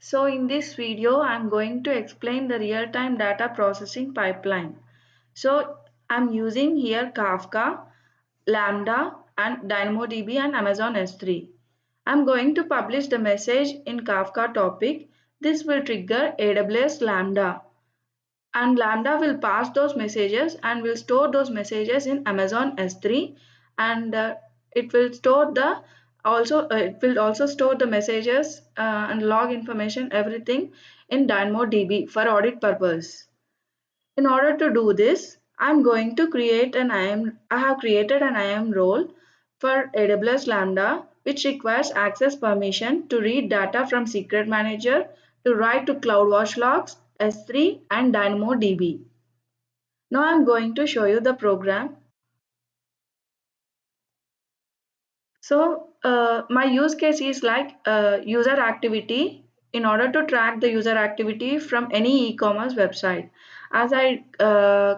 So in this video, I'm going to explain the real-time data processing pipeline. So I'm using here Kafka, Lambda and DynamoDB and Amazon S3. I'm going to publish the message in Kafka topic. This will trigger AWS Lambda and Lambda will pass those messages and will store those messages in Amazon S3 and it will store the it will also store the messages and log information everything in DynamoDB for audit purpose. In order to do this, I'm going to create I have created an IAM role for AWS Lambda which requires access permission to read data from Secret Manager to write to CloudWatch logs, S3 and DynamoDB. Now I'm going to show you the program. So my use case is like user activity in order to track the user activity from any e-commerce website. As I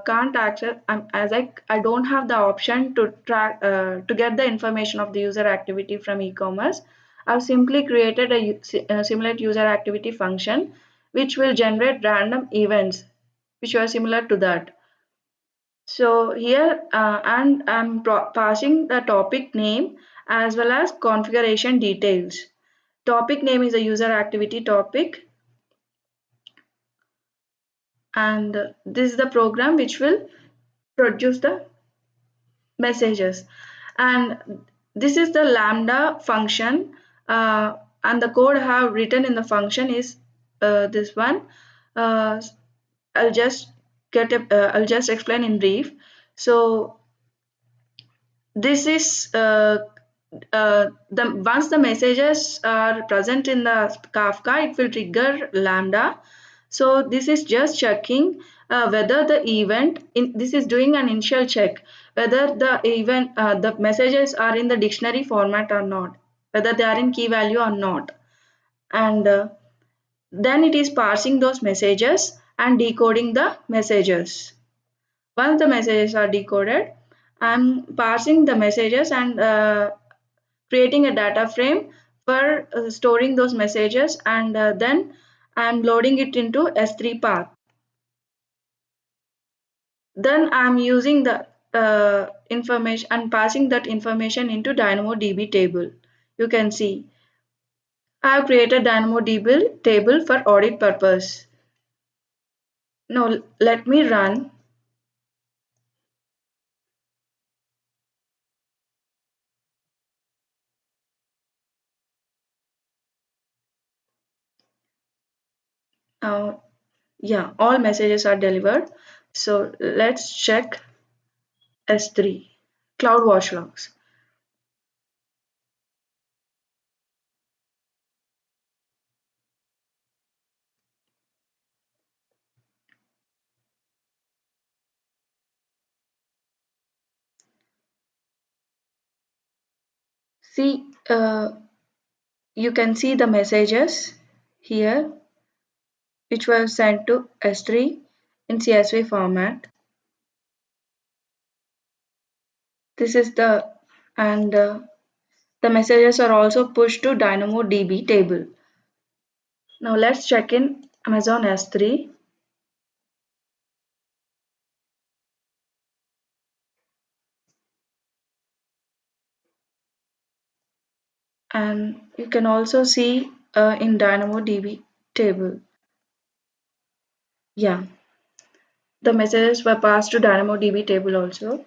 can't access, I don't have the option to track to get the information of the user activity from e-commerce. I've simply created a simulate user activity function which will generate random events which are similar to that. So here and I'm passing the topic name as well as configuration details. Topic name is a user activity topic and this is the program which will produce the messages. And this is the Lambda function and the code I have written in the function is this one. Uh, I'll just I'll just explain in brief. So this is the once the messages are present in the Kafka, it will trigger Lambda. So this is just checking whether the event this is doing an initial check whether the messages are in the dictionary format or not, whether they are in key value or not, and then it is parsing those messages and decoding the messages. Once the messages are decoded, I'm parsing the messages and creating a data frame for storing those messages and then I'm loading it into S3 path. Then I'm using the information and passing that information into DynamoDB table. You can see I have created DynamoDB table for audit purpose. Now let me run. Uh, yeah, all messages are delivered. So let's check S3 CloudWatch logs. See, you can see the messages here which were sent to S3 in CSV format. This is the and the messages are also pushed to DynamoDB table. Now let's check in Amazon S3 and you can also see in DynamoDB table. Yeah, the messages were passed to DynamoDB table also.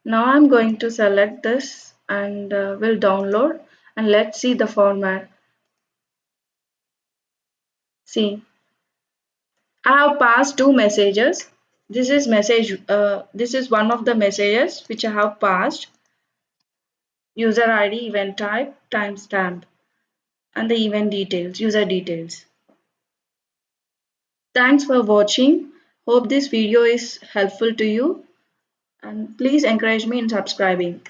Now I'm going to select this and will download and let's see the format. See, I have passed two messages. This is one of the messages which I have passed. User ID, event type, timestamp, and the event details, user details. Thanks for watching. Hope this video is helpful to you and please encourage me in subscribing.